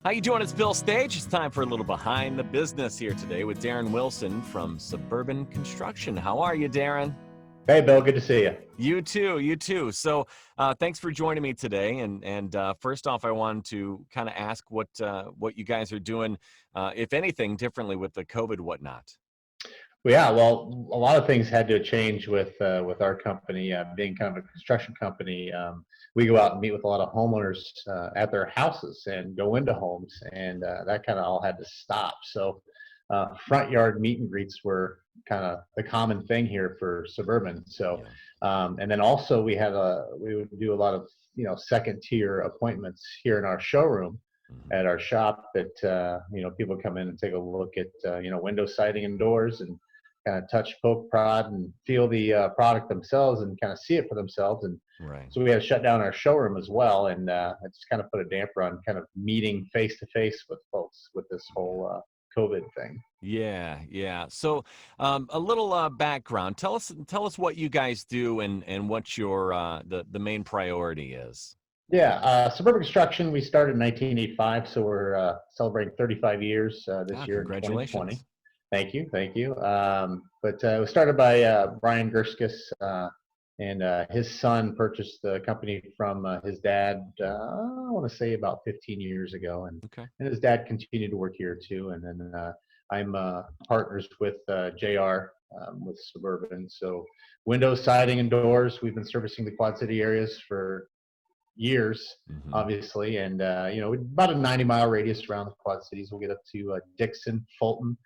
How you doing? It's Bill Stage. It's time for a little behind the business here today with Darren Wilson from Suburban Construction. How are you, Darren? Hey, Bill. Good to see you. You too. You too. So, thanks for joining me today. And first off, I wanted to kind of ask what you guys are doing, if anything, differently with the COVID whatnot. Well, a lot of things had to change with our company, being kind of a construction company. We go out and meet with a lot of homeowners at their houses and go into homes, and that kind of all had to stop. So, front yard meet and greets were kind of the common thing here for Suburban. So, and then also we would do a lot of second tier appointments here in our showroom at our shop that people come in and take a look at window siding and doors and kind of touch, poke, prod, and feel the product themselves and kind of see it for themselves. And so we had to shut down our showroom as well, and it's kind of put a damper on kind of meeting face to face with folks with this whole COVID thing. Yeah. So, a little background. Tell us what you guys do and what your the main priority is. Suburban Construction, we started in 1985, so we're celebrating 35 years this year in 2020. Thank you. But it was started by Brian Gerskis, and his son purchased the company from his dad, I want to say about 15 years ago. And his dad continued to work here too. And then I'm partners with JR with Suburban. So windows, siding, and doors, we've been servicing the Quad City areas for years, obviously. And, about a 90-mile radius around the Quad Cities. We'll get up to Dixon, Fulton,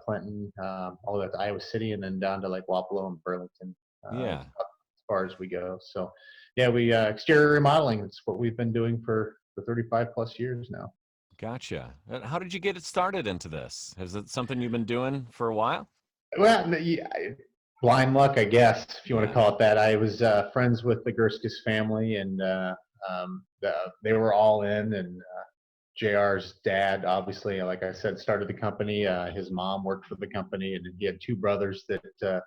Clinton, all the way to Iowa City, and then down to like Wapello and Burlington. As far as we go. So, we exterior remodeling. It's what we've been doing for 35 plus years now. Gotcha. How did you get it started into this? Is it something you've been doing for a while? Well, blind luck, I guess, if you want to call it that. I was friends with the Gerskis family, and they were all in, and JR's dad, obviously, like I said, started the company. His mom worked for the company, and he had two brothers that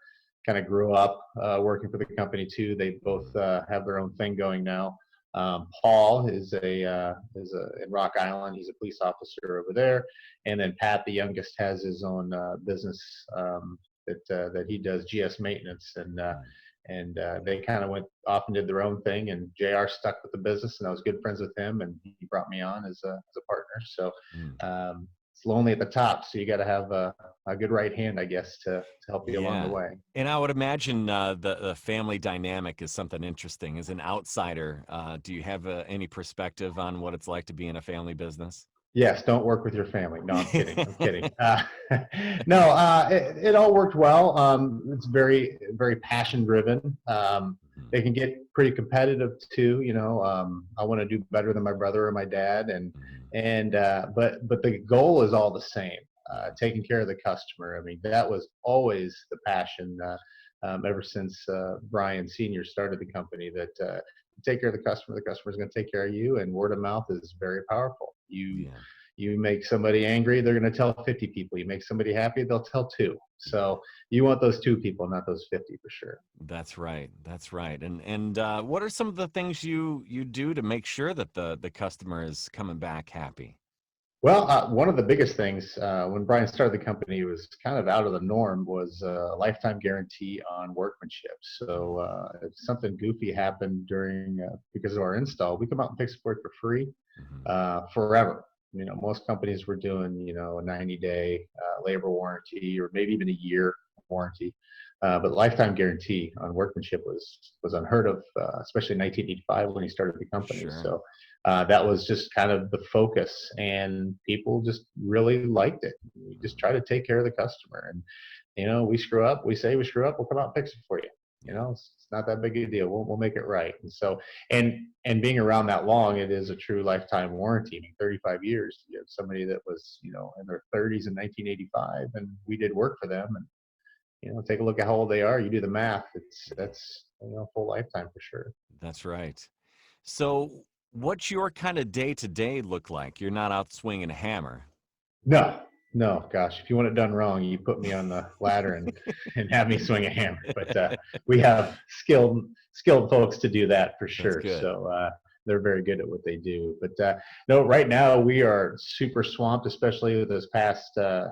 kind of grew up working for the company too. They both have their own thing going now. Paul is in Rock Island. He's a police officer over there, and then Pat, the youngest, has his own business that he does, GS Maintenance, and they kind of went off and did their own thing, and JR stuck with the business, and I was good friends with him, and he brought me on as a partner. So it's lonely at the top, so you got to have a good right hand, I guess, to help you along the way. And I would imagine the family dynamic is something interesting. As an outsider, do you have any perspective on what it's like to be in a family business? Yes, don't work with your family. No, I'm kidding. It all worked well. It's very, very passion driven. They can get pretty competitive too. I want to do better than my brother or my dad, but the goal is all the same. Taking care of the customer. I mean, that was always the passion ever since Brian Sr. started the company. That take care of the customer is going to take care of you, and word of mouth is very powerful. You make somebody angry, they're going to tell 50 people. You make somebody happy, they'll tell 2. So you want those 2 people, not those 50 for sure. That's right. And what are some of the things you do to make sure that the customer is coming back happy? Well, one of the biggest things when Brian started the company was kind of out of the norm was a lifetime guarantee on workmanship. So if something goofy happened because of our install, we come out and fix it for you for free forever. Most companies were doing a 90-day labor warranty or maybe even a year warranty, but lifetime guarantee on workmanship was unheard of, especially in 1985 when he started the company. So that was just kind of the focus, and people just really liked it. We just try to take care of the customer, and we screw up, we'll come out and fix it for you. It's not that big a deal. We'll make it right. And so, and being around that long, it is a true lifetime warranty. I mean, 35 years. You have somebody that was in their 30s in 1985, and we did work for them, and take a look at how old they are. You do the math. That's full lifetime for sure. That's right. So what's your kind of day-to-day look like? You're not out swinging a hammer. No, gosh, if you want it done wrong, you put me on the ladder and have me swing a hammer. But we have skilled folks to do that for sure. So they're very good at what they do. But no, right now we are super swamped, especially with this past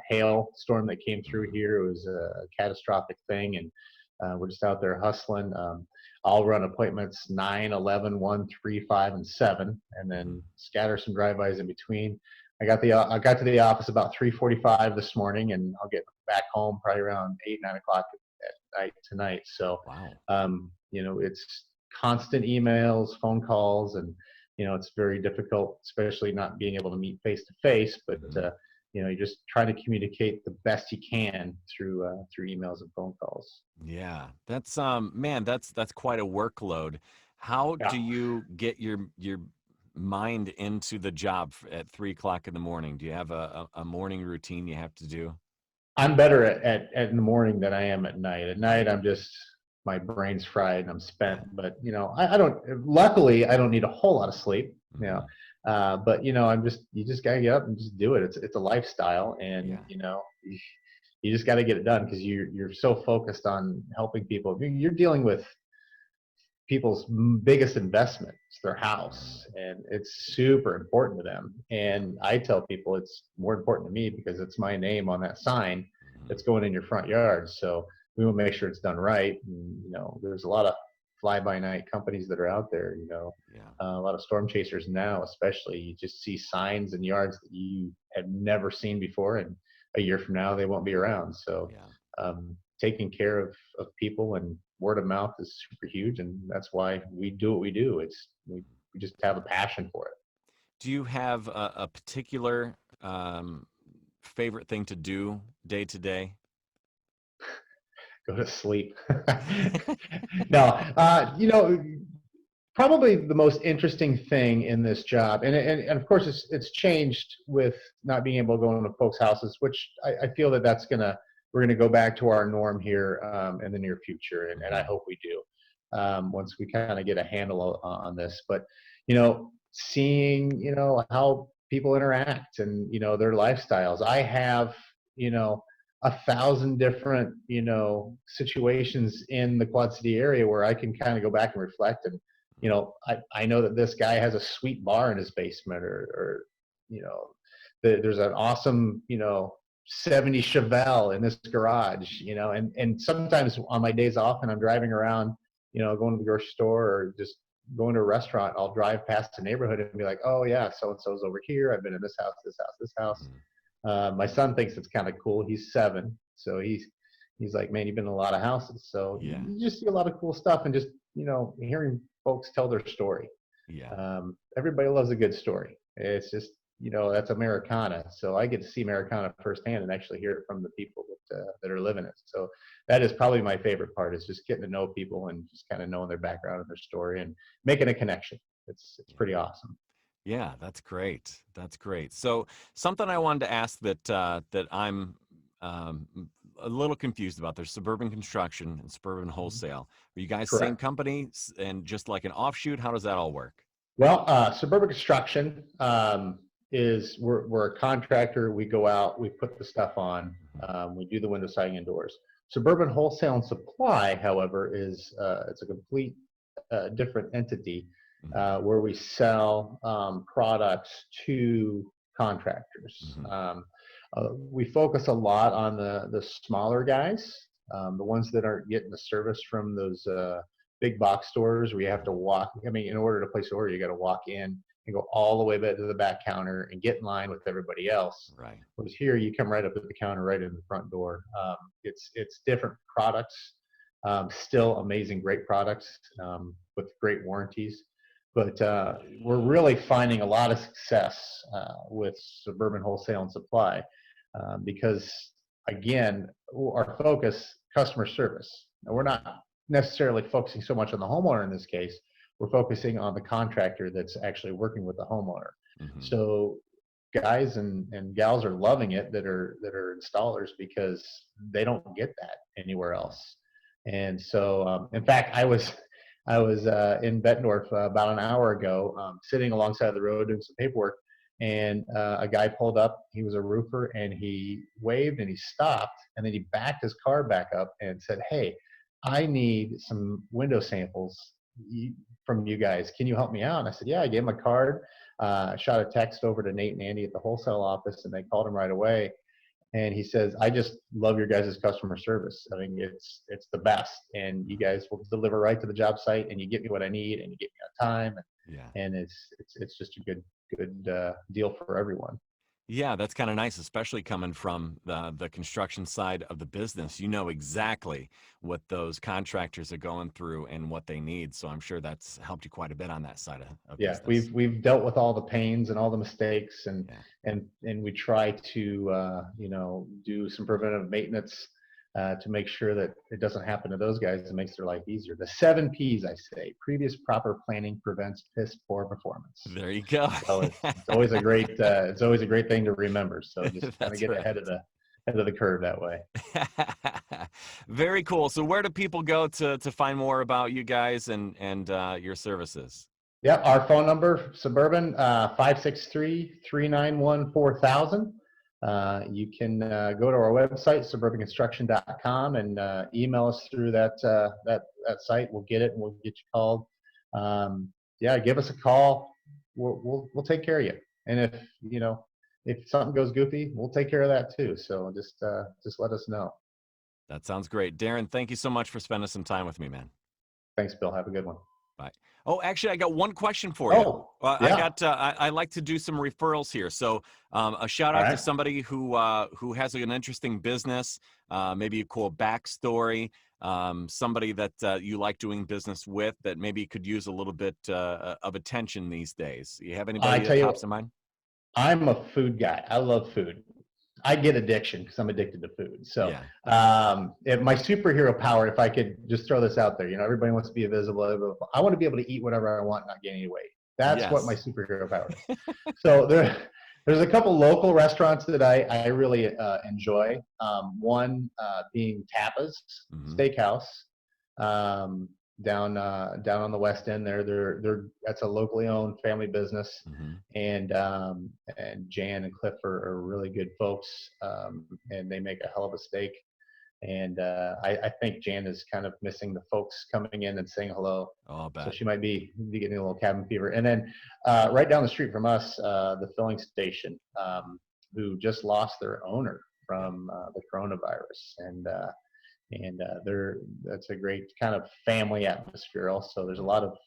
hail storm that came through Mhm. here. It was a catastrophic thing, and we're just out there hustling. I'll run appointments 9, 11, 1, 3, 5, and 7, and Mhm. then scatter some drive-bys in between. I got to the office about 3:45 this morning, and I'll get back home probably around 8, 9 o'clock at night tonight. So, Wow. it's constant emails, phone calls, and it's very difficult, especially not being able to meet face to face. But Mhm. you just try to communicate the best you can through emails and phone calls. Yeah, that's man, that's quite a workload. How Yeah. do you get your mind into the job at 3 o'clock in the morning? Do you have a morning routine you have to do? I'm better at in the morning than I am at night. At night, Right. I'm just my brain's fried and I'm spent. Yeah. But I don't. Luckily, I don't need a whole lot of sleep. Hmm. But I'm just you just gotta get up and just do it. It's a lifestyle, and Yeah. you just got to get it done because you're so focused on helping people. You're dealing with people's biggest investment, it's their Mhm. house, and it's super important to them. Yeah. And I tell people it's more important to me because it's my name on that sign Hmm. that's going in your front yard. So we will make sure it's done right. And there's a lot of fly by night companies that are out there. Yeah. A lot of storm chasers now, especially, you just see signs in yards that you had never seen before, and a year from now they won't be around. So Yeah. taking care of people and word of mouth is super huge, and that's why we do what we do. We just have a passion for it. Do you have a particular favorite thing to do day to day? Go to sleep. No, probably the most interesting thing in this job, and of course it's changed with not being able to go into folks' houses, which I feel that's gonna we're gonna go back to our norm here in the near future, and I Hmm. hope we do once we kind of get a handle on this. But seeing how people interact and their lifestyles. I have you know 1,000 different situations in the Quad City area where I can kind of go back and reflect, and I know that this guy has a sweet bar in his basement, or you know, there's an awesome, 70 Chevelle in this garage, and sometimes on my days off and I'm driving around, going to the grocery store or just going to a restaurant, I'll drive past the neighborhood and be like, oh yeah, so and so's over here. I've been in this house, this house, this house. Hmm. My son thinks it's kind of cool. He's 7, so he's like, man, you've been in a lot of houses, so Yeah. you just see a lot of cool stuff, and just hearing folks tell their story. Yeah. Everybody loves a good story. It's just that's Americana, so I get to see Americana firsthand and actually hear it from the people that are living it. So that is probably my favorite part, is just getting to know people and just kind of knowing their background and their story and making a connection. It's Yeah. pretty awesome. Yeah, that's great. That's great. So something I wanted to ask that I'm um, a little confused about. There's Suburban Construction and Suburban Wholesale. Are you guys same Correct. company and just like an offshoot? How does that all work? Well, Suburban Construction is we're a contractor. We go out, we put the stuff on, Mhm. we do the window siding indoors. Suburban Wholesale and Supply, however, is it's a complete different entity Mhm. where we sell products to contractors. Mhm. We focus a lot on the smaller guys, the ones that aren't getting the service from those big box stores where you have to Mhm. walk. I mean, in order to place an order, you got to walk in and go all the way back to the back counter and get in line with everybody else. Right. Whereas here, you come right up to the counter, right in the front door. It's different products, still amazing, great products with great warranties. But we're really finding a lot of success with Suburban Wholesale and Supply because, again, our focus, customer service. Now, we're Mhm. not necessarily focusing so much on the homeowner in this case. We're focusing on the contractor that's actually working with the homeowner. Mhm. So guys and gals are loving it that are installers because they don't get that anywhere Mhm. else. And so, in fact, I was in Bettendorf about an hour ago, sitting alongside the road doing some paperwork, and a guy pulled up. He was a roofer, and he waved and he stopped, and then he backed his car back up and said, "Hey, I need some window samples from you guys. Can you help me out?" And I said, "Yeah." I gave him a card, shot a text over to Nate and Andy at the wholesale office, and they called him right away. And he says, "I just love your guys' customer service. I mean, it's the best, and you guys will deliver right to the job site, and you get me what I need, and you get me on time, Yeah. and it's just a good deal for everyone." Yeah, that's kind of nice, especially coming from the construction side of the business. You know exactly what those contractors are going through and what they need. So I'm sure that's helped you quite a bit on that side of Yeah, business. we've dealt with all the pains and all the mistakes, and Yeah. and we try to do some preventive maintenance to make sure that it doesn't happen to those guys. It makes their life easier. The 7 P's, I say: previous proper planning prevents piss poor performance. There you go. So it's always a great thing to remember. So just kind of That's get right. ahead of the curve that way. Very cool. So where do people go to find more about you guys and your services? Yep, our phone number, Suburban, 563-391-4000. You can go to our website, suburbanconstruction.com, and email us through that site. We'll get it, and we'll get you called. Yeah, give us a call. We'll take care of you. And if something goes goofy, we'll take care of that too. So just let us know. That sounds great. Darren, thank you so much for spending some time with me, man. Thanks, Bill. Have a good one. Bye. Oh, actually, I got one question for you. Oh, I yeah. got. I like to do some referrals here. So, a shout All out to right. somebody who has an interesting business, maybe a cool backstory, somebody that you like doing business with that maybe could use a little bit of attention these days. You have I anybody tell that you pops what, in mind? I'm a food guy. I love food. I get addiction because I'm addicted to food. So, Yeah. if my superhero power, if I could just throw this out there, everybody wants to be invisible. I want to be able to eat whatever I want, and not gain any weight. That's what my Yes. superhero power is. So there's a couple local restaurants that I really enjoy. One being Tapas Hmm. Steakhouse, um, down on the West End. That's a locally owned family business, Hmm. and Jan and Cliff are really good folks, and they make a hell of a steak. And I think Jan is kind of missing the folks coming in and saying hello. Oh, I So bet. she might be getting a little cabin fever. And then right down the street from us, the filling station, who just lost their owner Yeah. from the coronavirus. That's a great kind of family atmosphere. Also, there's a Yeah. lot of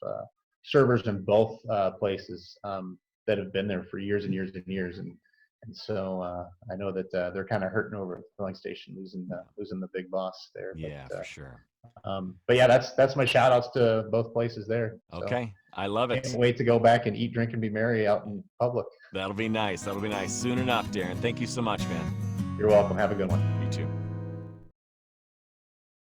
servers in both places that have been there for years and years and years, and so I know that they're kind of hurting over at the filling station, losing the big boss there. Yeah, for sure. But yeah, that's my shout outs to both places there. So Okay. I love can't it. wait to go back and eat, drink, and be merry out in public. That'll be nice. That'll be nice. Soon enough, Darren. Thank you so much, man. You're welcome. Have a good one.